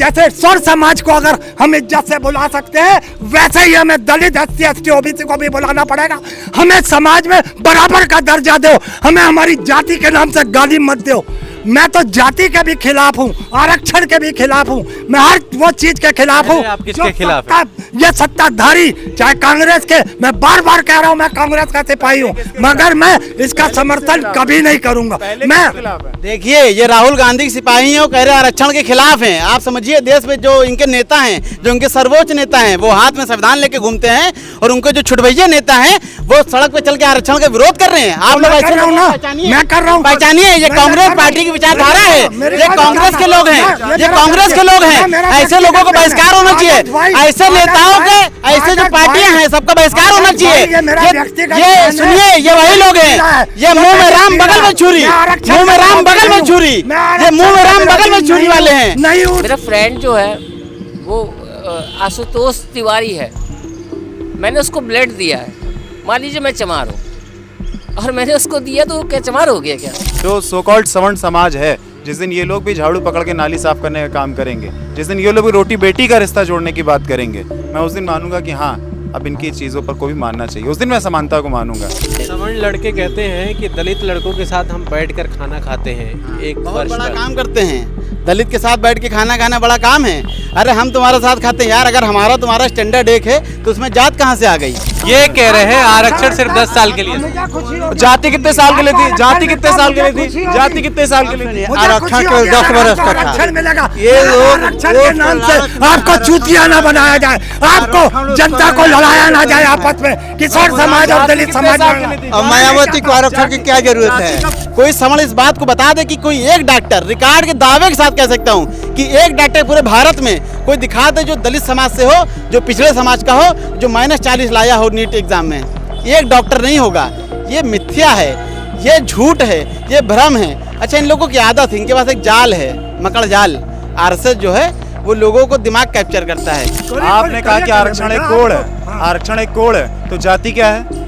जैसे स्वर समाज को अगर हम इज्जत से बुला सकते हैं, वैसे ही हमें दलित SC ST OBC को भी बुलाना पड़ेगा। हमें समाज में बराबर का दर्जा दो, हमें हमारी जाति के नाम से गाली मत दो। मैं तो जाति के भी खिलाफ हूँ, आरक्षण के भी खिलाफ हूँ, मैं हर वो चीज के खिलाफ हूँ। आप किसके खिलाफ हैं? ये सत्ताधारी, चाहे कांग्रेस के, मैं बार बार कह रहा हूँ मैं कांग्रेस का सिपाही हूँ, मगर मैं इसका समर्थन कभी नहीं करूंगा। मैं देखिए, ये राहुल गांधी के सिपाही हैं, वो कह रहे आरक्षण के खिलाफ हैं। आप समझिए, देश में जो इनके नेता हैं, जो इनके सर्वोच्च नेता हैं, वो हाथ में संविधान लेके घूमते हैं, और उनके जो छुटभैया नेता हैं वो सड़क पे चल के आरक्षण का विरोध कर रहे हैं। आप लोग ऐसे लोग मैं कर रहा हूँ, पहचानिए, ये कांग्रेस पार्टी की विचारधारा है, ये कांग्रेस के लोग हैं, ये कांग्रेस के लोग हैं। ऐसे लोगों को बहिष्कार होना चाहिए, ऐसे नेताओं के, ऐसे जो पार्टियां हैं सबका बहिष्कार होना चाहिए। ये सुनिए, ये वही लोग हैं, ये मुंह में राम बगल में छुरी, मुंह में राम बगल में छुरी, ये मुंह में राम बगल में छुरी वाले हैं। मेरा फ्रेंड जो है वो आशुतोष तिवारी है, मैंने उसको ब्लड दिया है। मान लीजिए मैं चमार हूँ और मैंने उसको दिया, तो वो क्या चमार हो गया क्या? जो सो कॉल्ड सवर्ण समाज है, जिस दिन ये लोग भी झाड़ू पकड़ के नाली साफ करने का काम करेंगे, जिस दिन ये लोग भी रोटी बेटी का रिश्ता जोड़ने की बात करेंगे, मैं उस दिन मानूंगा कि हाँ, अब इनकी चीज़ों पर कोई मानना चाहिए। उस दिन मैं समानता को मानूंगा। सवर्ण लड़के कहते हैं कि दलित लड़कों के साथ हम बैठकर खाना खाते हैं, एक बहुत बड़ा काम करते हैं। दलित के साथ बैठ के खाना खाना बड़ा काम है। अरे हम तुम्हारे साथ खाते हैं यार, अगर हमारा तुम्हारा स्टैंडर्ड एक है तो उसमें जात कहाँ से आ गई? ये कह रहे हैं आरक्षण सिर्फ 10 साल के लिए। जाति कितने साल के लिए थी? जाति कितने साल के लिए थी? जाति कितने साल के लिए थी? आरक्षण केवल 10 वर्ष का था। ये लोग आरक्षण के नाम से आपको चूतिया ना बनाया जाए, आपको जनता को लड़ाया ना जाए आपस में, किसान समाज और दलित समाज में। और मायावती को आरक्षण की क्या जरूरत है? कोई समझ इस बात को बता दे कि कोई एक डॉक्टर, रिकॉर्ड के दावे के साथ कह सकता हूँ कि एक डॉक्टर पूरे भारत में कोई दिखा दे जो दलित समाज से हो, जो पिछड़े समाज का हो, जो -40 लाया हो नीट एग्जाम में। एक डॉक्टर नहीं होगा। ये मिथ्या है, ये झूठ है, ये भ्रम है। अच्छा, इन लोगों की आदत है, इनके पास एक जाल है, मकड़ जाल। RSS जो है वो लोगों को दिमाग कैप्चर करता है। आपने कहा कि आरक्षण एक कोड है, आरक्षण एक कोड है, तो जाति क्या है?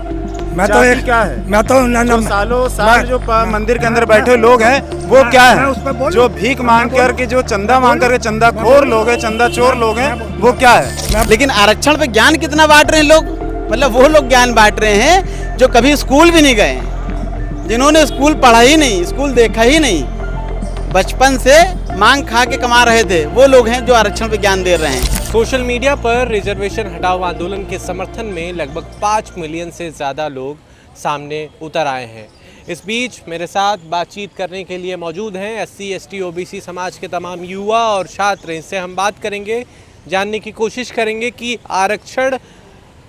मैं तो एक क्या है? मैं तो जो सालों साल जो मंदिर के अंदर बैठे लोग हैं वो क्या है? जो भीख मांग कर के, जो चंदा मांग करके चंदा खोर लोग हैं, चंदा चोर लोग हैं, वो क्या है? लेकिन आरक्षण पे ज्ञान कितना बांट रहे हैं लोग? मतलब वो लोग ज्ञान बांट रहे हैं जो कभी स्कूल भी नहीं गए, जिन्होंने स्कूल पढ़ा ही नहीं, स्कूल देखा ही नहीं, बचपन से मांग खा के कमा रहे थे, वो लोग हैं जो आरक्षण पे ज्ञान दे रहे हैं। सोशल मीडिया पर रिजर्वेशन हटाओ आंदोलन के समर्थन में लगभग 5 मिलियन से ज़्यादा लोग सामने उतर आए हैं। इस बीच मेरे साथ बातचीत करने के लिए मौजूद हैं SC ST OBC समाज के तमाम युवा और छात्र। इनसे हम बात करेंगे, जानने की कोशिश करेंगे कि आरक्षण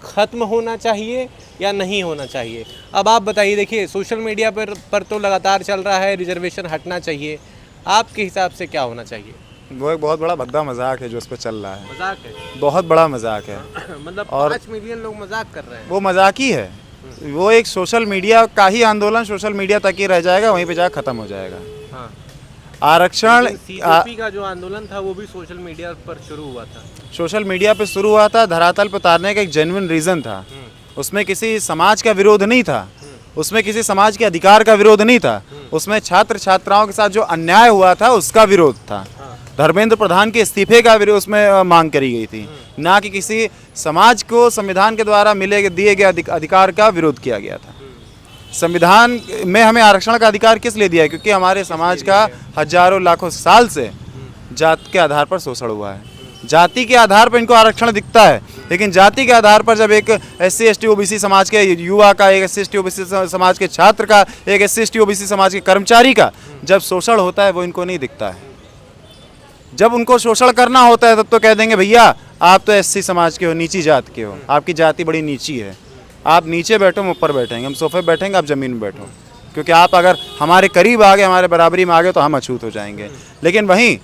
ख़त्म होना चाहिए या नहीं होना चाहिए। अब आप बताइए, देखिए सोशल मीडिया पर तो लगातार चल रहा है रिजर्वेशन हटना चाहिए, आपके हिसाब से क्या होना चाहिए? वो एक बहुत बड़ा भद्दा मजाक है जो उस पर चल रहा है। मजाक है? बहुत बड़ा मजाक है। मतलब और 5 मिलियन लोग मजाक कर रहे हैं। वो मजाक ही है। वो एक सोशल मीडिया का ही आंदोलन सोशल मीडिया तक ही रह जाएगा, वहीं पे जाकर खत्म हो जाएगा। हाँ। आरक्षण CJP का जो आंदोलन था वो भी सोशल मीडिया पर शुरू हुआ था। सोशल मीडिया पे शुरू हुआ था, धरातल पर उतारने का एक जेन्युइन रीजन था। उसमें किसी समाज का विरोध नहीं था, उसमें किसी समाज के अधिकार का विरोध नहीं था, उसमें छात्र छात्राओं के साथ जो अन्याय हुआ था उसका विरोध था। धर्मेंद्र प्रधान के इस्तीफे का विरोध उसमें मांग करी गई थी, ना कि किसी समाज को संविधान के द्वारा दिए गए अधिकार का विरोध किया गया था। संविधान में हमें आरक्षण का अधिकार किस लिए दिया है? क्योंकि हमारे समाज का हजारों लाखों साल से जाति के आधार पर शोषण हुआ है। जाति के आधार पर इनको आरक्षण दिखता है, लेकिन जाति के आधार पर जब एक SC ST OBC समाज के युवा का, एक SC ST OBC समाज के छात्र का, एक SC ST OBC समाज के कर्मचारी का जब शोषण होता है, वो इनको नहीं दिखता है। जब उनको शोषण करना होता है तब तो कह देंगे भैया आप तो SC समाज के हो, नीची जात के हो, आपकी जाति बड़ी नीची है, आप नीचे बैठो, हम ऊपर बैठेंगे, हम सोफे बैठेंगे, आप ज़मीन में बैठो, क्योंकि आप अगर हमारे करीब आ गए, हमारे बराबरी में आ गए तो हम अछूत हो जाएंगे। लेकिन वहीं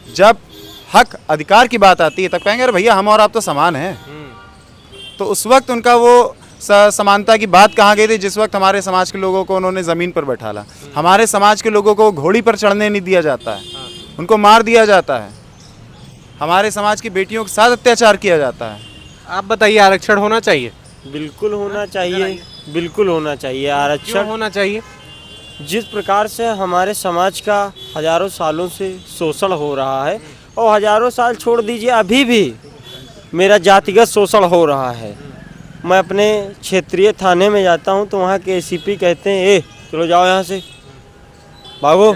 जब हक अधिकार की बात आती है तब कहेंगे अरे भैया हम और आप तो समान हैं। तो उस वक्त उनका वो समानता की बात कहाँ गई थी जिस वक्त हमारे समाज के लोगों को उन्होंने ज़मीन पर बैठाला। हमारे समाज के लोगों को घोड़ी पर चढ़ने नहीं दिया जाता है, उनको मार दिया जाता है, हमारे समाज की बेटियों के साथ अत्याचार किया जाता है। आप बताइए, आरक्षण होना चाहिए? बिल्कुल होना चाहिए, बिल्कुल होना चाहिए। आरक्षण होना चाहिए। जिस प्रकार से हमारे समाज का हजारों सालों से शोषण हो रहा है और हजारों साल छोड़ दीजिए, अभी भी मेरा जातिगत शोषण हो रहा है। मैं अपने क्षेत्रीय थाने में जाता हूँ तो वहाँ के एसीपी कहते हैं, ए चलो जाओ यहाँ से, भागो,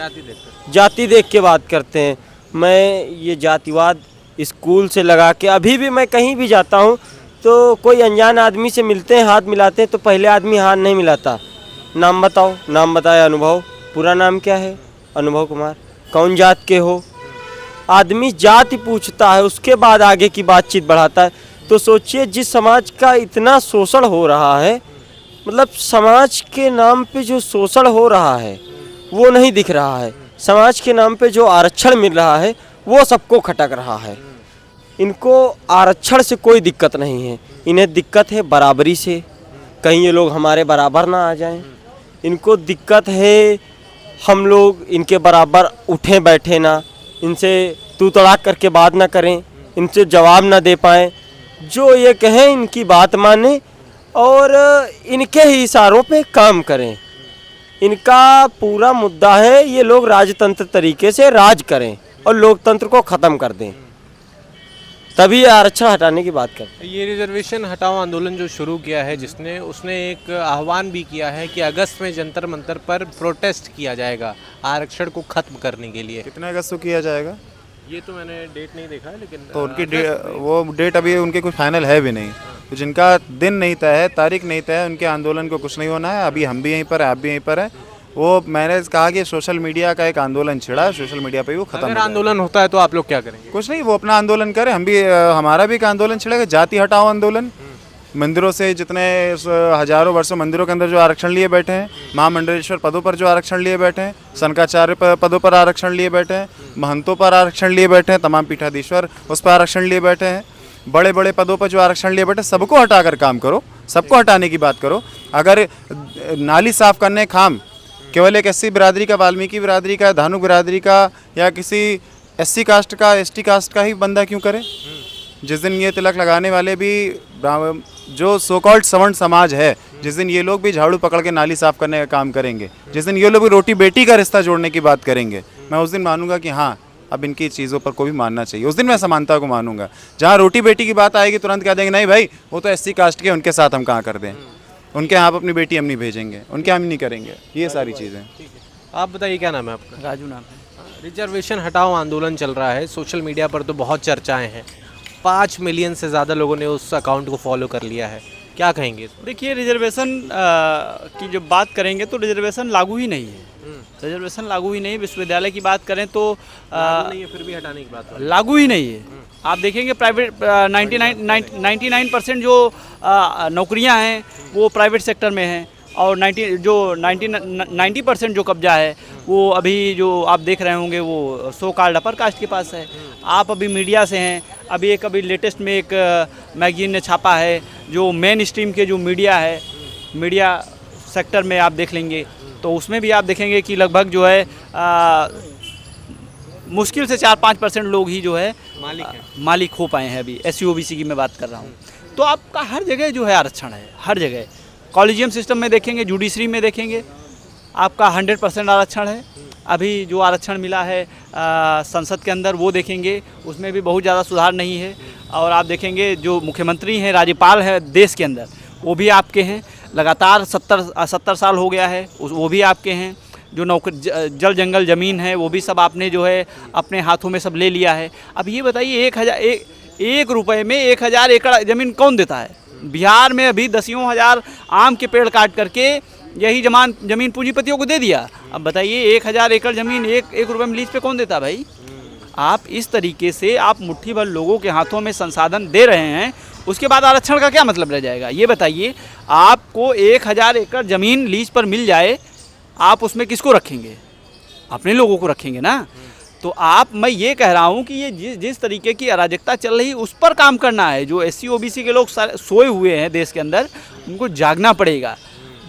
जाति देख के बात करते हैं। मैं ये जातिवाद स्कूल से लगा के अभी भी मैं कहीं भी जाता हूँ तो कोई अनजान आदमी से मिलते हैं, हाथ मिलाते हैं तो पहले आदमी हाथ नहीं मिलाता। नाम बताओ, नाम बताए अनुभव, पूरा नाम क्या है? अनुभव कुमार। कौन जात के हो? आदमी जाति पूछता है, उसके बाद आगे की बातचीत बढ़ाता है। तो सोचिए, जिस समाज का इतना शोषण हो रहा है, मतलब समाज के नाम पे जो शोषण हो रहा है वो नहीं दिख रहा है, समाज के नाम पे जो आरक्षण मिल रहा है वो सबको खटक रहा है। इनको आरक्षण से कोई दिक्कत नहीं है, इन्हें दिक्कत है बराबरी से, कहीं ये लोग हमारे बराबर ना आ जाएं। इनको दिक्कत है हम लोग इनके बराबर उठें बैठे ना, इनसे तू तड़ाक करके बात ना करें, इनसे जवाब ना दे पाएँ, जो ये कहें इनकी बात माने और इनके ही इशारों पे काम करें। इनका पूरा मुद्दा है ये लोग राजतंत्र तरीके से राज करें और लोकतंत्र को ख़त्म कर दें, तभी आरक्षण हटाने की बात करते हैं। ये रिजर्वेशन हटाओ आंदोलन जो शुरू किया है जिसने, उसने एक आह्वान भी किया है कि अगस्त में जंतर मंतर पर प्रोटेस्ट किया जाएगा आरक्षण को खत्म करने के लिए। कितने अगस्त को किया जाएगा? ये तो मैंने डेट नहीं देखा है, लेकिन तो उनकी वो डेट अभी उनके कुछ फाइनल है भी नहीं। तो जिनका दिन नहीं तय है, तारीख नहीं तय है, उनके आंदोलन को कुछ नहीं होना है। अभी हम भी यहीं पर है, आप भी यहीं पर है। वो मैंने कहा कि सोशल मीडिया का एक आंदोलन छिड़ा है, सोशल मीडिया पे वो खत्म। अगर आंदोलन होता है तो आप लोग क्या करेंगे? कुछ नहीं, वो अपना आंदोलन करे, हम भी हमारा भी एक आंदोलन छिड़ेगा, जाति हटाओ आंदोलन। मंदिरों से जितने हजारों वर्षों मंदिरों के अंदर जो आरक्षण लिए बैठे हैं, महामंडलेश्वर पदों पर जो आरक्षण लिए बैठे हैं, शंकराचार्य पदों पर आरक्षण लिए बैठे हैं, महंतों पर आरक्षण लिए बैठे हैं, तमाम पीठाधीश्वर उस पर आरक्षण लिए बैठे हैं, बड़े बड़े पदों पर जो आरक्षण लिए बैठे, सबको हटाकर काम करो, सबको हटाने की बात करो। अगर नाली साफ करने खाम केवल एक एससी बिरादरी का, वाल्मीकि बिरादरी का, धानुक बिरादरी का या किसी एससी कास्ट का, एसटी कास्ट का ही बंदा क्यों करे? जिस दिन ये तिलक लगाने वाले भी जो सो कॉल्ड सवर्ण समाज है, जिस दिन ये लोग भी झाड़ू पकड़ के नाली साफ करने का काम करेंगे, जिस दिन ये लोग भी रोटी बेटी का रिश्ता जोड़ने की बात करेंगे, मैं उस दिन मानूंगा कि हाँ, अब इनकी चीज़ों पर को भी मानना चाहिए। उस दिन मैं समानता को मानूंगा। जहाँ रोटी बेटी की बात आएगी तुरंत कह देंगे नहीं भाई वो तो एससी कास्ट के, उनके साथ हम कहाँ कर दें, उनके यहाँ आप अपनी बेटी हम नहीं भेजेंगे, उनके हम नहीं करेंगे, ये सारी चीज़ें। आप बताइए क्या नाम है आपका? राजू नाम है। रिजर्वेशन हटाओ आंदोलन चल रहा है, सोशल मीडिया पर तो बहुत चर्चाएं हैं, 5 मिलियन से ज़्यादा लोगों ने उस अकाउंट को फॉलो कर लिया है, क्या कहेंगे? देखिए, रिजर्वेशन की जब बात करेंगे तो रिजर्वेशन लागू ही नहीं है। रिजर्वेशन लागू ही नहीं। विश्वविद्यालय की बात करें तो लागू नहीं है, फिर भी हटाने की बात हो रही है। लागू ही नहीं है। आप देखेंगे प्राइवेट 99% जो नौकरियां हैं वो प्राइवेट सेक्टर में हैं और 90% जो कब्जा है वो अभी जो आप देख रहे होंगे वो सो कॉल्ड अपर कास्ट के पास है। आप अभी मीडिया से हैं, अभी लेटेस्ट में एक मैगजीन ने छापा है जो मेन स्ट्रीम के जो मीडिया है, मीडिया सेक्टर में आप देख लेंगे तो उसमें भी आप देखेंगे कि लगभग जो है मुश्किल से 4-5% लोग ही जो है मालिक हो पाए हैं। अभी SC OBC की मैं बात कर रहा हूँ। तो आपका हर जगह जो है आरक्षण है, हर जगह। कॉलेजियम सिस्टम में देखेंगे, जुडिशरी में देखेंगे, आपका 100% आरक्षण है। अभी जो आरक्षण मिला है संसद के अंदर वो देखेंगे, उसमें भी बहुत ज़्यादा सुधार नहीं है। और आप देखेंगे जो मुख्यमंत्री हैं, राज्यपाल है देश के अंदर, वो भी आपके हैं। लगातार 70 साल हो गया है, वो भी आपके हैं। जो जल जंगल ज़मीन है वो भी सब आपने जो है अपने हाथों में सब ले लिया है। अब ये बताइए 1 रुपये में 1000 एकड़ ज़मीन कौन देता है? बिहार में अभी 10,000 आम के पेड़ काट करके यही ज़मीन पूंजीपतियों को दे दिया। अब बताइए 1000 एकड़ ज़मीन 1 रुपये में लीज पे कौन देता भाई? आप इस तरीके से आप मुट्ठी भर लोगों के हाथों में संसाधन दे रहे हैं, उसके बाद आरक्षण का क्या मतलब रह जाएगा? ये बताइए, आपको 1000 एकड़ ज़मीन लीज पर मिल जाए, आप उसमें किसको रखेंगे? अपने लोगों को रखेंगे ना। तो मैं ये कह रहा हूँ कि ये जिस तरीके की अराजकता चल रही उस पर काम करना है। जो SC OBC के लोग सोए हुए हैं देश के अंदर, उनको जागना पड़ेगा।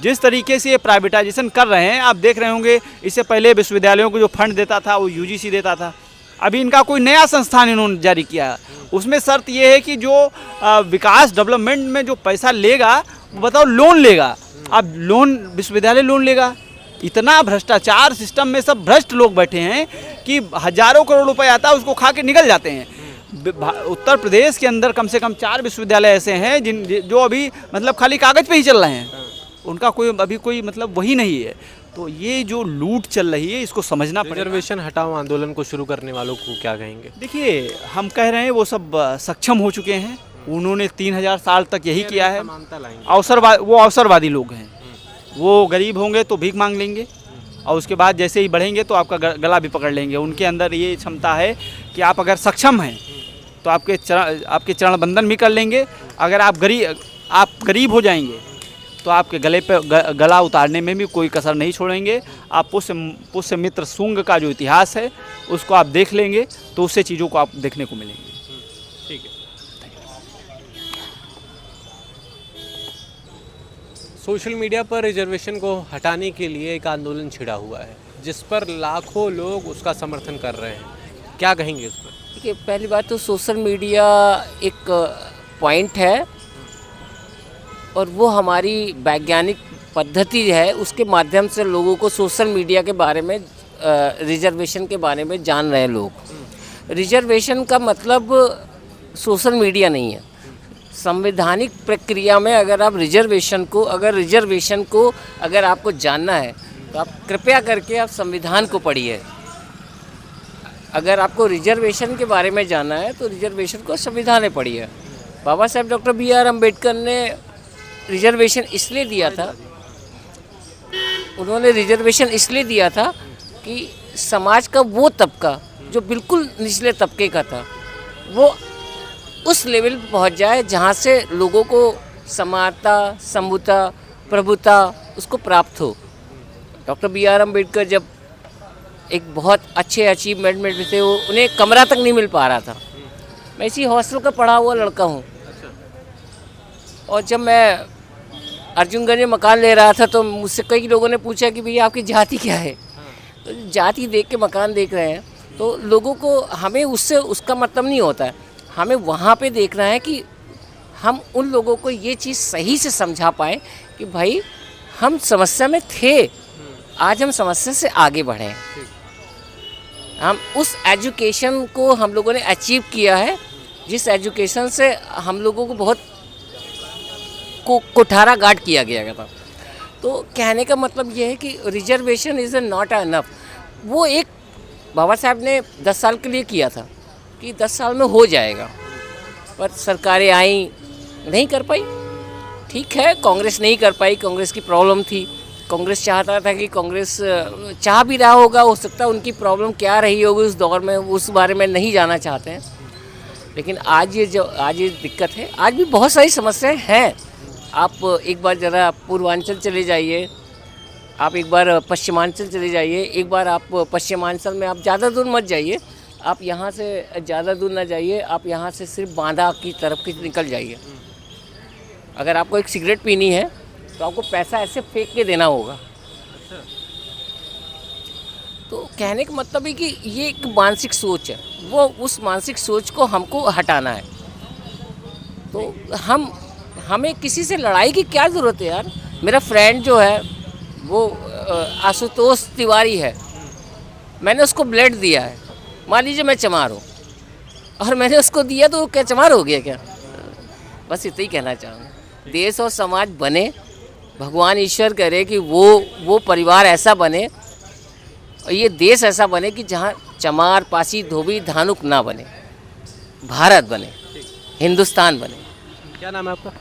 जिस तरीके से ये प्राइवेटाइजेशन कर रहे हैं, आप देख रहे होंगे, इससे पहले विश्वविद्यालयों को जो फंड देता था वो UGC देता था। अभी इनका कोई नया संस्थान इन्होंने जारी किया, उसमें शर्त ये है कि जो विकास डेवलपमेंट में जो पैसा लेगा वो बताओ लोन लेगा। अब लोन विश्वविद्यालय लोन लेगा, इतना भ्रष्टाचार सिस्टम में, सब भ्रष्ट लोग बैठे हैं कि हजारों करोड़ रुपए आता है उसको खा के निकल जाते हैं। उत्तर प्रदेश के अंदर कम से कम 4 विश्वविद्यालय ऐसे हैं जो अभी मतलब खाली कागज पे ही चल रहे हैं, उनका अभी कोई मतलब वही नहीं है। तो ये जो लूट चल रही है इसको समझना पड़ेगा। रिजर्वेशन हटाओ आंदोलन को शुरू करने वालों को क्या कहेंगे? देखिए, हम कह रहे हैं वो सब सक्षम हो चुके हैं, उन्होंने 3000 साल तक यही किया है। वो अवसरवादी लोग हैं, वो गरीब होंगे तो भीख मांग लेंगे और उसके बाद जैसे ही बढ़ेंगे तो आपका गला भी पकड़ लेंगे। उनके अंदर ये क्षमता है कि आप अगर सक्षम हैं तो आपके चरण बंधन भी कर लेंगे। अगर आप गरीब हो जाएंगे तो आपके गले पे गला उतारने में भी कोई कसर नहीं छोड़ेंगे। आप पुष्य मित्र शुंग का जो इतिहास है उसको आप देख लेंगे तो उससे चीज़ों को आप देखने को मिलेंगे। ठीक है। सोशल मीडिया पर रिजर्वेशन को हटाने के लिए एक आंदोलन छिड़ा हुआ है जिस पर लाखों लोग उसका समर्थन कर रहे हैं, क्या कहेंगे उस पर? देखिए, पहली बात तो सोशल मीडिया एक पॉइंट है और वो हमारी वैज्ञानिक पद्धति है, उसके माध्यम से लोगों को सोशल मीडिया के बारे में रिजर्वेशन के बारे में जान रहे हैं लोग। रिजर्वेशन का मतलब सोशल मीडिया नहीं है। संवैधानिक प्रक्रिया में अगर आप रिजर्वेशन को अगर आपको जानना है तो आप कृपया करके आप संविधान को पढ़िए। अगर आपको रिजर्वेशन के बारे में जानना है तो रिजर्वेशन को संविधान में पढ़िए। बाबा साहब डॉक्टर B.R. अम्बेडकर ने रिजर्वेशन इसलिए दिया था, उन्होंने रिजर्वेशन इसलिए दिया था कि समाज का वो तबका जो बिल्कुल निचले तबके का था वो उस लेवल पर पहुंच जाए जहां से लोगों को समानता, समता, प्रभुता उसको प्राप्त हो। Doctor B.R. अम्बेडकर जब एक बहुत अच्छे अचीवमेंट में थे, उन्हें कमरा तक नहीं मिल पा रहा था। मैं इसी हॉस्टल का पढ़ा हुआ लड़का हूँ और जब मैं अर्जुनगंज में मकान ले रहा था तो मुझसे कई लोगों ने पूछा कि भैया आपकी जाति क्या है। तो जाति देख के मकान देख रहे हैं तो लोगों को, हमें उससे उसका मतलब नहीं होता है, हमें वहाँ पे देखना है कि हम उन लोगों को ये चीज़ सही से समझा पाए कि भाई हम समस्या में थे, आज हम समस्या से आगे बढ़े। हम उस एजुकेशन को हम लोगों ने अचीव किया है जिस एजुकेशन से हम लोगों को बहुत कुठारा गार्ड किया गया था। तो कहने का मतलब ये है कि रिजर्वेशन इज़ नॉट अनफ। वो एक बाबा साहब ने 10 साल के लिए किया था कि 10 साल में हो जाएगा, पर सरकारें आई नहीं कर पाई। ठीक है, कांग्रेस नहीं कर पाई, कांग्रेस की प्रॉब्लम थी। कांग्रेस चाहता था कि कांग्रेस चाह भी रहा होगा, हो सकता है उनकी प्रॉब्लम क्या रही होगी उस दौर में, उस बारे में नहीं जाना चाहते हैं। लेकिन आज ये दिक्कत है, आज भी बहुत सारी समस्याएं हैं। आप एक बार ज़रा पूर्वांचल चले जाइए, आप एक बार पश्चिमांचल चले जाइए, एक बार आप पश्चिमांचल में आप ज़्यादा दूर मत जाइए, आप यहाँ से ज़्यादा दूर ना जाइए, आप यहाँ से सिर्फ बांदा की तरफ की निकल जाइए। अगर आपको एक सिगरेट पीनी है तो आपको पैसा ऐसे फेंक के देना होगा। तो कहने का मतलब है कि ये एक मानसिक सोच है, वो उस मानसिक सोच को हमको हटाना है। तो हमें किसी से लड़ाई की क्या ज़रूरत है यार। मेरा फ्रेंड जो है वो आशुतोष तिवारी है, मैंने उसको ब्लड दिया है। मान लीजिए मैं चमार हूँ और मैंने उसको दिया तो क्या चमार हो गया क्या? बस इतना ही कहना चाहूँगा। देश और समाज बने, भगवान ईश्वर करे कि वो परिवार ऐसा बने और ये देश ऐसा बने कि जहाँ चमार, पासी, धोबी, धानुक ना बने, भारत बने, हिंदुस्तान बने। क्या नाम है आपका?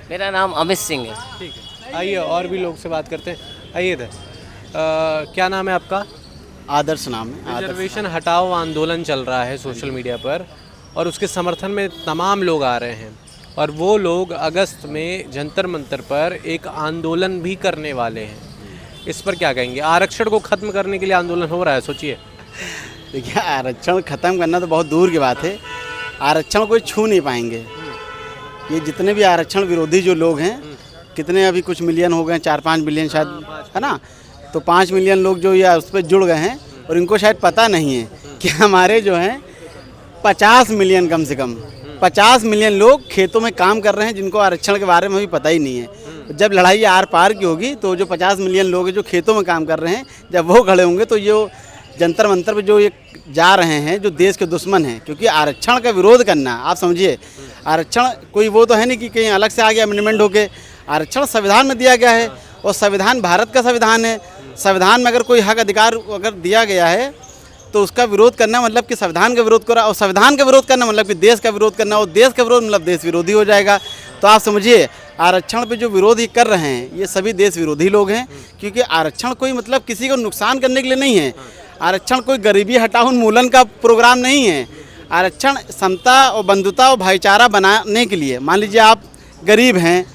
मेरा नाम अमित सिंह है। ठीक है, आइए और भी लोग से बात करते हैं। आइए इधर। क्या नाम है आपका? आदर्श नाम है। रिजर्वेशन हटाओ आंदोलन चल रहा है सोशल मीडिया पर और उसके समर्थन में तमाम लोग आ रहे हैं और वो लोग अगस्त में जंतर मंतर पर एक आंदोलन भी करने वाले हैं। इस पर क्या कहेंगे? आरक्षण को ख़त्म करने के लिए आंदोलन हो रहा है, सोचिए। देखिए, आरक्षण ख़त्म करना तो बहुत दूर की बात है, आरक्षण कोई छू नहीं पाएंगे। ये जितने भी आरक्षण विरोधी जो लोग हैं, कितने अभी कुछ मिलियन हो गए, 4-5 मिलियन शायद, है ना। तो 5 मिलियन लोग जो ये उस पर जुड़ गए हैं और इनको शायद पता नहीं है कि हमारे जो हैं 50 मिलियन, कम से कम 50 मिलियन लोग खेतों में काम कर रहे हैं जिनको आरक्षण के बारे में भी पता ही नहीं है। जब लड़ाई आर पार की होगी तो जो 50 मिलियन लोग जो खेतों में काम कर रहे हैं, जब वो खड़े होंगे तो ये जंतर मंतर पे जो ये जा रहे हैं, जो देश के दुश्मन हैं, क्योंकि आरक्षण का विरोध करना, आप समझिए, आरक्षण कोई वो तो है नहीं कि कहीं अलग से आ गया अमेंडमेंट होके। आरक्षण संविधान में दिया गया है और संविधान भारत का संविधान है। संविधान में अगर कोई हक अधिकार अगर दिया गया है तो उसका विरोध करना मतलब कि संविधान का विरोध करा, और संविधान का विरोध करना मतलब कि देश का विरोध करना, और देश का विरोध मतलब देश विरोधी हो जाएगा। तो आप समझिए आरक्षण पे जो विरोध ये कर रहे हैं ये सभी देश विरोधी लोग हैं, क्योंकि आरक्षण कोई मतलब किसी को नुकसान करने के लिए नहीं है। आरक्षण कोई गरीबी हटाओ उन्मूलन का प्रोग्राम नहीं है। आरक्षण समता और बंधुता और भाईचारा बनाने के लिए, मान लीजिए आप गरीब हैं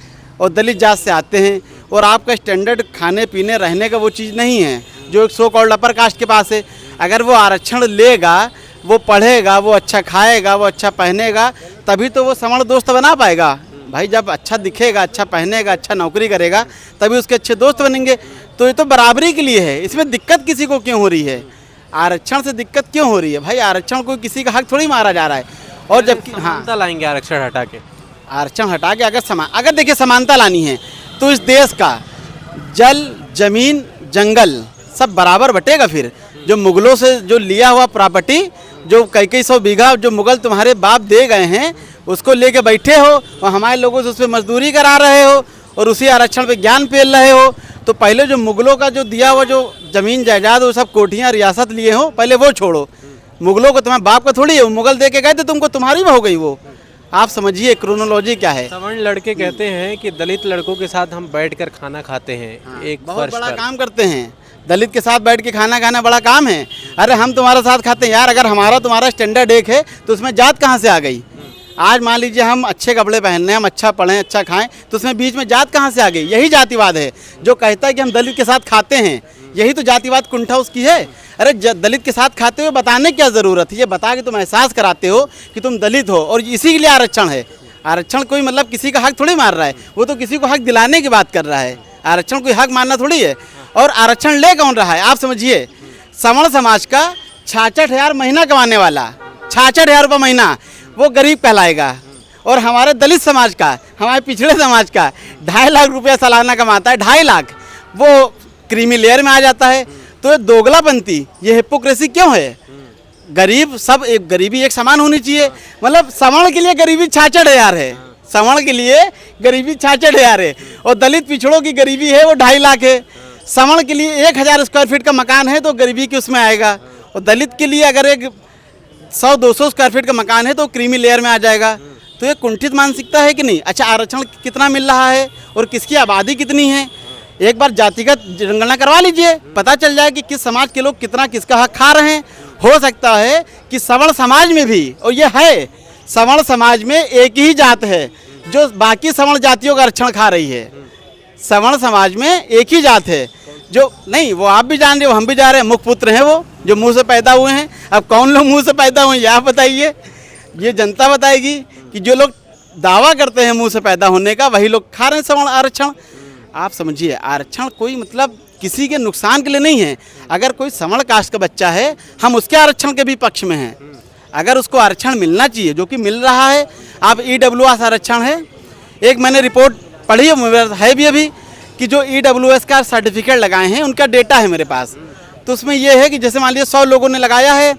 और दलित जात से आते हैं और आपका स्टैंडर्ड खाने पीने रहने का वो चीज़ नहीं है जो एक सो कॉल्ड अपर कास्ट के पास है। अगर वो आरक्षण लेगा, वो पढ़ेगा, वो अच्छा खाएगा, वो अच्छा पहनेगा, तभी तो वो सवर्ण दोस्त बना पाएगा। भाई जब अच्छा दिखेगा, अच्छा पहनेगा, अच्छा नौकरी करेगा, तभी उसके अच्छे दोस्त बनेंगे। तो ये तो बराबरी के लिए है, इसमें दिक्कत किसी को क्यों हो रही है? आरक्षण से दिक्कत क्यों हो रही है? भाई आरक्षण कोई किसी का हक थोड़ी मारा जा रहा है। और जबकि समानता लाएंगे आरक्षण हटा के, आरक्षण हटा के अगर देखिए समानता लानी है तो इस देश का जल, जमीन, जंगल सब बराबर बटेगा। फिर जो मुगलों से जो लिया हुआ प्रॉपर्टी, जो कई सौ बीघा जो मुगल तुम्हारे बाप दे गए हैं, उसको लेके बैठे हो और हमारे लोगों से उस पर मजदूरी करा रहे हो और उसी आरक्षण पे ज्ञान पेल रहे हो। तो पहले जो मुगलों का जो दिया हुआ जो ज़मीन जायदाद, वो सब कोठियाँ रियासत लिए हो, पहले वो छोड़ो। मुगलों को तुम्हारे बाप का थोड़ी है, मुगल दे के गए थे तुमको, तुम्हारी में हो गई वो। आप समझिए क्रोनोलॉजी क्या है। सवर्ण लड़के कहते हैं कि दलित लड़कों के साथ हम बैठकर खाना खाते हैं, एक बहुत फर्श बड़ा पर। काम करते हैं। दलित के साथ बैठ के खाना खाना बड़ा काम है। अरे हम तुम्हारे साथ खाते हैं यार, अगर हमारा तुम्हारा स्टैंडर्ड एक है तो उसमें जात कहाँ से आ गई? आज मान लीजिए हम अच्छे कपड़े पहनने, हम अच्छा पढ़ें, अच्छा खाएं, तो उसमें बीच में जात कहाँ से आ गई? यही जातिवाद है जो कहता है कि हम दलित के साथ खाते हैं। यही तो जातिवाद कुंठा उसकी है। अरे दलित के साथ खाते हुए बताने की क्या ज़रूरत है? ये बता के तुम एहसास कराते हो कि तुम दलित हो, और इसी के लिए आरक्षण है। आरक्षण कोई मतलब किसी का हक थोड़ी मार रहा है, वो तो किसी को हक दिलाने की बात कर रहा है। आरक्षण कोई हक मानना थोड़ी है। और आरक्षण ले कौन रहा है? आप समझिए, सवर्ण समाज का 66,000 महीना कमाने वाला, 66,000 रुपये महीना, वो गरीब कहलाएगा। और हमारे दलित समाज का, हमारे पिछड़े समाज का 2.5 लाख रुपया सालाना कमाता है, 2.5 लाख, वो क्रीमी लेयर में आ जाता है। तो ये दोगलापंती, ये हिपोक्रेसी क्यों है? गरीब सब एक, गरीबी एक समान होनी चाहिए। मतलब सवर्ण के लिए गरीबी 66,000 है, सवर्ण के लिए गरीबी 66,000 है, और दलित पिछड़ों की गरीबी है वो 2.5 लाख है। सवर्ण के लिए 1,000 स्क्वायर फीट का मकान है तो गरीबी की उसमें आएगा, और दलित के लिए अगर एक 100-200 स्क्वायर फीट का मकान है तो क्रीमी लेयर में आ जाएगा। तो ये कुंठित मानसिकता है कि नहीं? अच्छा, आरक्षण कितना मिल रहा है और किसकी आबादी कितनी है? एक बार जातिगत जनगणना करवा लीजिए, पता चल जाए कि किस समाज के लोग कितना किसका हक खा रहे हैं। हो सकता है कि सवर्ण समाज में भी, और ये है, सवर्ण समाज में एक ही जात है जो बाकी सवर्ण जातियों का आरक्षण खा रही है। सवर्ण समाज में एक ही जात है जो, नहीं वो आप भी जान रहे हो, हम भी जा रहे हैं, मुखपुत्र हैं वो जो मुंह से पैदा हुए हैं। अब कौन लोग मुंह से पैदा हुए ये आप बताइए, ये जनता बताएगी कि जो लोग दावा करते हैं मुंह से पैदा होने का, वही लोग खा रहे हैं सवर्ण आरक्षण। आप समझिए, आरक्षण कोई मतलब किसी के नुकसान के लिए नहीं है। अगर कोई सवर्ण कास्ट का बच्चा है, हम उसके आरक्षण के भी पक्ष में हैं। अगर उसको आरक्षण मिलना चाहिए, जो कि मिल रहा है। आप EWS आरक्षण है, एक मैंने रिपोर्ट पढ़ी है भी अभी, कि जो EWS का सर्टिफिकेट लगाए हैं उनका डेटा है मेरे पास। तो उसमें यह है कि जैसे मान लीजिए 100 लोगों ने लगाया है,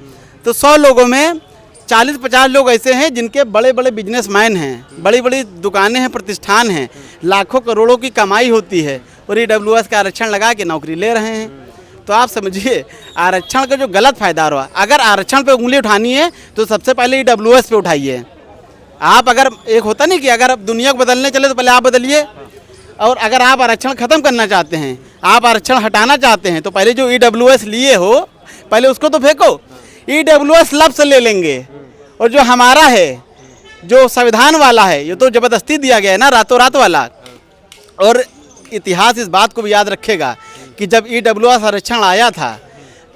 तो 100 लोगों में 40-50 लोग ऐसे हैं जिनके बड़े बड़े बिजनेसमैन हैं, बड़ी बड़ी दुकानें हैं, प्रतिष्ठान हैं, लाखों करोड़ों की कमाई होती है, और EWS का आरक्षण लगा के नौकरी ले रहे हैं। तो आप समझिए आरक्षण का जो गलत फायदा हुआ। अगर आरक्षण पे उंगली उठानी है तो सबसे पहले EWS पे उठाइए। आप अगर एक होता नहीं कि अगर आप दुनिया को बदलने चले तो पहले आप बदलिए, और अगर आप आरक्षण ख़त्म करना चाहते हैं, आप आरक्षण हटाना चाहते हैं, तो पहले जो EWS लिए हो पहले उसको तो फेंको। EWS लफ्ज़ ले लेंगे, और जो हमारा है, जो संविधान वाला है, ये तो ज़बरदस्ती दिया गया है ना, रातों रात वाला। और इतिहास इस बात को भी याद रखेगा कि जब EWS आरक्षण आया था,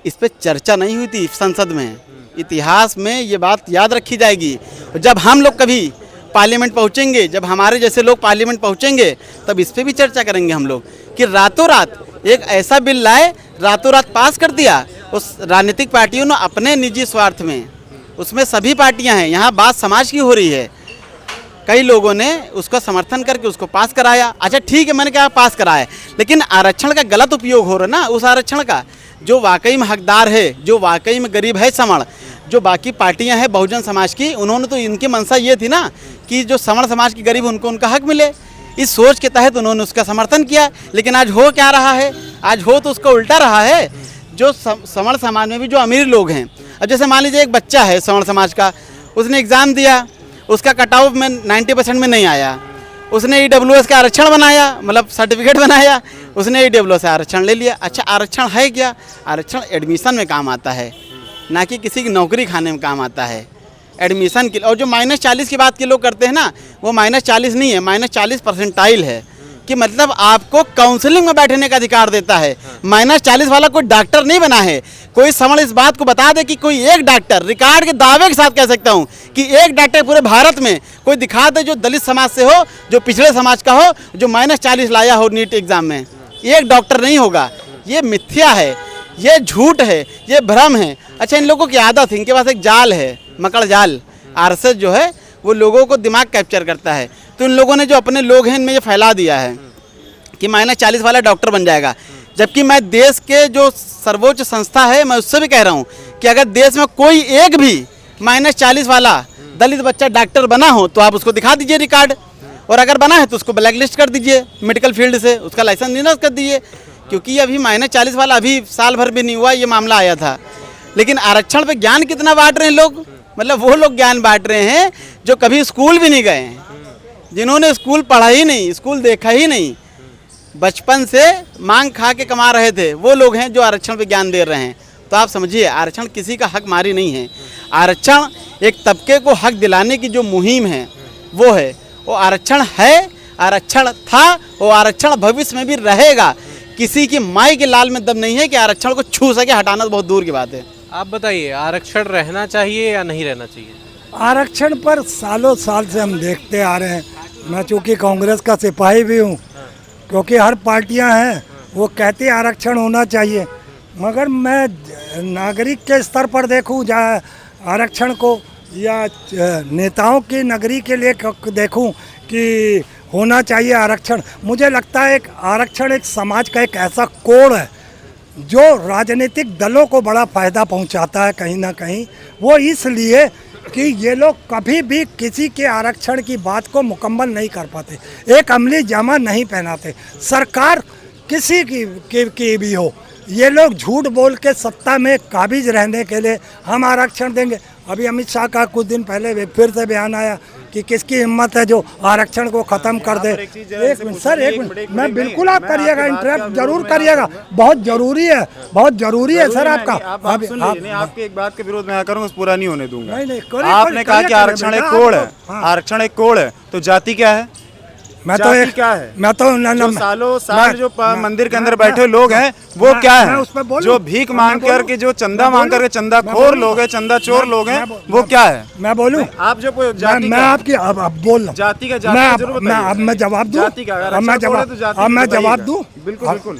इस पर चर्चा नहीं हुई थी संसद में। इतिहास में ये बात याद रखी जाएगी। जब हम लोग कभी पार्लियामेंट पहुंचेंगे, जब हमारे जैसे लोग पार्लियामेंट पहुंचेंगे, तब इस पर भी चर्चा करेंगे हम लोग कि रातों रात एक ऐसा बिल लाए, रातों रात पास कर दिया। उस राजनीतिक पार्टियों ने अपने निजी स्वार्थ में, उसमें सभी पार्टियां हैं, यहाँ बात समाज की हो रही है। कई लोगों ने उसका समर्थन करके उसको पास कराया। अच्छा ठीक है, मैंने कहा पास कराया, लेकिन आरक्षण का गलत उपयोग हो रहा है ना उस आरक्षण का। जो वाकई में हकदार है, जो वाकई में गरीब है सवर्ण, जो बाकी पार्टियां हैं बहुजन समाज की, उन्होंने तो इनकी मंशा ये थी ना कि जो सवर्ण समाज के गरीब उनको उनका हक मिले। इस सोच के तहत उन्होंने उसका समर्थन किया। लेकिन आज हो क्या रहा है? आज हो तो उसका उल्टा रहा है। जो सवर्ण समाज में भी जो अमीर लोग हैं, अब जैसे मान लीजिए एक बच्चा है सवर्ण समाज का, उसने एग्ज़ाम दिया, उसका कट ऑफ में 90% में नहीं आया, उसने EWS का आरक्षण बनाया, मतलब सर्टिफिकेट बनाया, उसने EWS से आरक्षण ले लिया। अच्छा आरक्षण है क्या? आरक्षण एडमिशन में काम आता है, ना कि किसी की नौकरी खाने में काम आता है, एडमिशन के। और जो -40 की बात के लोग करते हैं ना, वो -40 नहीं है, -40 परसेंटाइल है, कि मतलब आपको काउंसलिंग में बैठने का अधिकार देता है। -40 वाला कोई डॉक्टर नहीं बना है। कोई सवर्ण इस बात को बता दे कि कोई एक डॉक्टर, रिकॉर्ड के दावे के साथ कह सकता हूँ कि एक डॉक्टर पूरे भारत में कोई दिखा दे जो दलित समाज से हो, जो पिछड़े समाज का हो, जो -40 लाया हो नीट एग्जाम में, एक डॉक्टर नहीं होगा। ये मिथ्या है, ये झूठ है, ये भ्रम है। अच्छा इन लोगों की आदत है, इनके पास एक जाल है, मकड़ जाल। आरएसएस जो है वो लोगों को दिमाग कैप्चर करता है। तो इन लोगों ने जो अपने लोग हैं इनमें ये फैला दिया है कि -40 वाला डॉक्टर बन जाएगा। जबकि मैं देश के जो सर्वोच्च संस्था है, मैं उससे भी कह रहा हूँ कि अगर देश में कोई एक भी -40 वाला दलित बच्चा डॉक्टर बना हो तो आप उसको दिखा दीजिए रिकॉर्ड, और अगर बना है तो उसको ब्लैक लिस्ट कर दीजिए मेडिकल फील्ड से, उसका लाइसेंस निरस्त कर दीजिए। क्योंकि अभी -40 वाला अभी साल भर भी नहीं हुआ ये मामला आया था। लेकिन आरक्षण पे ज्ञान कितना बांट रहे हैं लोग, मतलब वो लोग ज्ञान बांट रहे हैं जो कभी स्कूल भी नहीं गए हैं, जिन्होंने स्कूल पढ़ा ही नहीं, स्कूल देखा ही नहीं, बचपन से मांग खा के कमा रहे थे, वो लोग हैं जो आरक्षण पे ज्ञान दे रहे हैं। तो आप समझिए आरक्षण किसी का हक मारी नहीं है। आरक्षण एक तबके को हक दिलाने की जो मुहिम है वो है, वो आरक्षण है, आरक्षण था, वो आरक्षण भविष्य में भी रहेगा। किसी की माई के लाल में दम नहीं है कि आरक्षण को छू सके, हटाना तो बहुत दूर की बात है। आप बताइए आरक्षण रहना चाहिए या नहीं रहना चाहिए? आरक्षण पर सालों साल से हम देखते आ रहे हैं। मैं चूँकि कांग्रेस का सिपाही भी हूँ, क्योंकि हर पार्टियां हैं वो कहती है आरक्षण होना चाहिए, मगर मैं नागरिक के स्तर पर देखूं जहाँ आरक्षण को, या नेताओं की नगरी के लिए देखूं कि होना चाहिए आरक्षण। मुझे लगता है एक आरक्षण एक समाज का एक ऐसा कोड है जो राजनीतिक दलों को बड़ा फ़ायदा पहुंचाता है कहीं ना कहीं। वो इसलिए कि ये लोग कभी भी किसी के आरक्षण की बात को मुकम्मल नहीं कर पाते, एक अमली जामा नहीं पहनाते। सरकार किसी की भी हो, ये लोग झूठ बोल के सत्ता में काबिज रहने के लिए हम आरक्षण देंगे। अभी अमित शाह का कुछ दिन पहले फिर से बयान आया कि किसकी हिम्मत है जो आरक्षण को ख़त्म कर दे। एक मिनट सर, एक मिनट, मैं बिल्कुल आप करिएगा, इंटरप्ट जरूर करिएगा, बहुत ज़रूरी है, बहुत ज़रूरी है सर आपका। आपकी एक बात के विरोध में करूँगा, पूरा नहीं होने दूंगा। नहीं, आपने कहा कि आरक्षण एक कोड है, आरक्षण एक कोड है, तो जाति क्या है? मैं तो एक क्या है? मैं तो जो सालों साल जो मंदिर के अंदर बैठे लोग हैं वो क्या है? जो भीख मांग करके, जो चंदा मांग करके चंदा खोर लोग हैं, चंदा चोर लोग हैं, वो क्या है? मैं बोलूं? आप जो जाति, मैं आपकी अब बोल रहा हूं, जाति का मैं जवाब दूं, अब मैं जवाब दूं, बिल्कुल।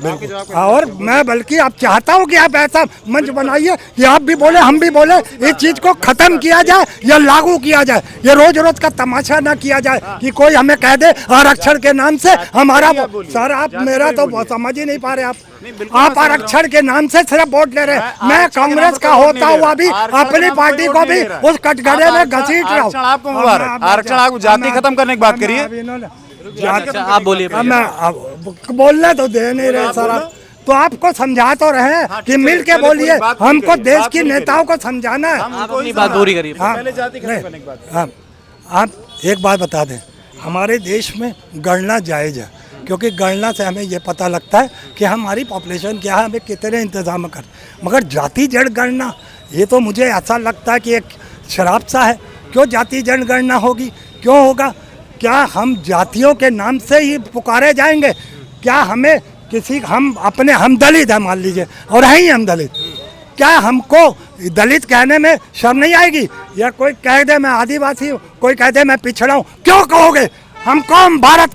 और मैं बल्कि आप चाहता हूं कि आप ऐसा मंच बनाइए कि आप भी बोले, हम भी बोले, इस चीज को खत्म किया जाए या लागू किया जाए। ये रोज रोज का तमाशा ना किया जाए कि कोई हमें कह दे आरक्षण के नाम से हमारा। सर आप मेरा तो समझ ही नहीं पा रहे, आप आरक्षण के नाम से सिर्फ वोट ले रहे हैं। मैं कांग्रेस का होता हुआ भी अपनी पार्टी को भी उस कटघरे में घसीट रहा हूँ। आपको मुबारक, आरक्षण आपको जाति खत्म करने की बात करिए। आप बोलिए। मैं बोलने तो दे नहीं रहे सर आप, तो आपको समझा तो रहे कि मिल के बोलिए, हमको देश की नेताओं को समझाना है। आप अपनी बात पूरी करिए। आप एक बात बता दें, हमारे देश में गणना जायज़ है, क्योंकि गणना से हमें ये पता लगता है कि हमारी पॉपुलेशन क्या है, हमें कितने इंतजाम कर। मगर जाति जनगणना, ये तो मुझे ऐसा लगता है कि एक शराब सा है। क्यों जाति जनगणना होगी? क्यों होगा? क्या हम जातियों के नाम से ही पुकारे जाएंगे? क्या हमें किसी, हम दलित हैं मान लीजिए, और हैं ही हम दलित, क्या हमको दलित कहने में शर्म नहीं आएगी? या कोई कह दे मैं आदिवासी हूँ, कोई कह दे मैं पिछड़ा हूँ, क्यों कहोगे? हम कौन? भारत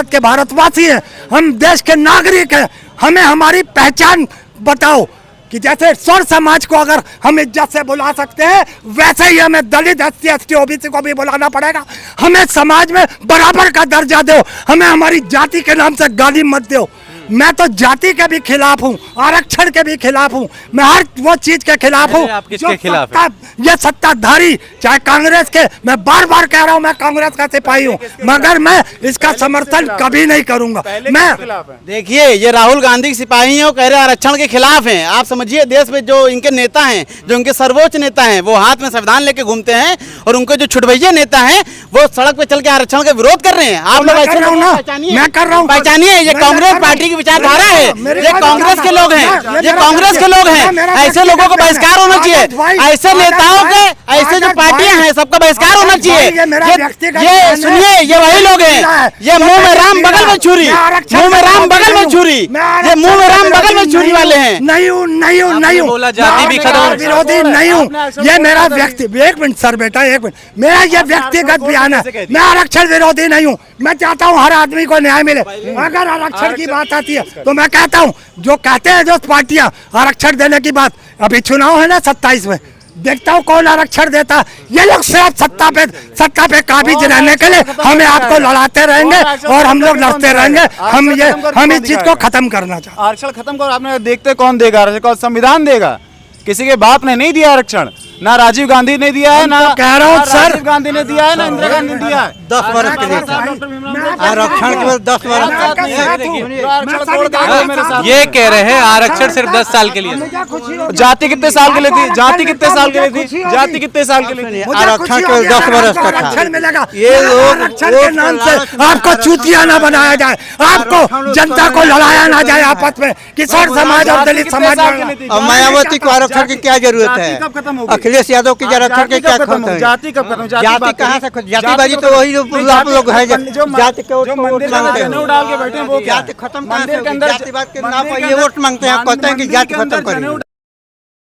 के भारतवासी हैं, हम देश के नागरिक हैं। हमें हमारी पहचान बताओ कि जैसे स्वर समाज को अगर हम इज्जत से बुला सकते हैं, वैसे ही हमें दलित SC ST OBC को भी बुलाना पड़ेगा। हमें समाज में बराबर का दर्जा दो, हमें हमारी जाति के नाम से गाली मत दो। मैं तो जाति के भी खिलाफ हूँ, आरक्षण के भी खिलाफ हूँ, मैं हर वो चीज के खिलाफ हूँ आप किसके खिलाफ हैं? ये सत्ताधारी चाहे कांग्रेस के, मैं बार बार कह रहा हूँ मैं कांग्रेस का सिपाही हूँ, मगर मैं इसका समर्थन कभी नहीं करूंगा। मैं देखिए, ये राहुल गांधी के सिपाही हैं, वो कह रहे हैं आरक्षण के खिलाफ हैं। आप समझिए, देश में जो इनके नेता हैं, जो इनके सर्वोच्च नेता हैं, वो हाथ में संविधान लेके घूमते हैं, और उनके जो छुटभैया नेता हैं वो सड़क पे चल के आरक्षण का विरोध कर रहे हैं। आप लोग ऐसे लोगों को पहचानिए, मैं कर रहा हूँ, पहचानिए। ये कांग्रेस पार्टी की विचारधारा है, ये कांग्रेस के लोग हैं, ये कांग्रेस के लोग हैं। ऐसे लोगों को बहिष्कार होना चाहिए, ऐसे नेताओं के, ऐसे जो पार्टियां हैं सबका बहिष्कार होना चाहिए। ये सुनिए, ये वही लोग हैं, ये मुंह में राम बगल में छुरी, मुंह में राम बगल में छुरी, ये मुंह में राम बगल में छुरी वाले हैं। नहीं हूँ, नहीं हूँ, नहीं हूँ, बोला जाति भी खत्म, विरोधी नहीं हूँ। ये मेरा व्यक्ति, एक मिनट सर बेटा, एक मिनट, मेरा ये व्यक्तिगत बयान है। मैं आरक्षण विरोधी नहीं हूँ, मैं चाहता हूँ हर आदमी को न्याय मिले। अगर आरक्षण की बात आती है तो मैं कहता हूँ, जो कहते हैं जो पार्टियां आरक्षण देने की बात, अभी चुनाव है ना 27 में, देखता हूँ कौन आरक्षण देता। ये लोग सिर्फ सत्ता पे काबिज रहने के लिए हमें आपको लड़ाते रहेंगे और हम लोग लड़ते रहेंगे। हम इस चीज को खत्म करना चाहते हैं। आरक्षण खत्म करो। आपने देखते कौन देगा आरक्षण? कौन संविधान देगा? किसी के बाप ने नहीं दिया आरक्षण, ना राजीव गांधी ने दिया है, ना कह रहा हूँ सर, राजीव गांधी ने दिया है, ना इंदिरा गांधी ने दिया है। 10 वर्ष के लिए आरक्षण केवल 10 वर्ष। ये कह रहे हैं आरक्षण सिर्फ 10 साल के लिए। जाति कितने साल के लिए थी? जाति कितने साल के लिए थी? जाति कितने साल के लिए थी? आरक्षण केवल 10 वर्ष का था। आरक्षण मिलेगा। ये लोग आरक्षण के नाम से आपको चूतिया ना बनाया जाए, आपको जनता को लड़ाया ना जाए आपस में, किसान समाज और दलित समाज में। और मायावती को आरक्षण की क्या जरूरत है? जाति कब खत्म होगी? अखिलेश यादव की आरक्षण की क्या खत्म है? जाति कब खत्म? जाति कहाँ से खत्म? जातिवादी तो वही आप लोग हैं, जाति के वोट मांगते हैं। जनेऊ डाल के बैठे हैं वो क्या? जाति खत्म कहाँ से मंदिर के होगी? अंदर जातिवाद के नाम पर ये वोट मांगते हैं, कहते हैं कि जाति खत्म करेंगे।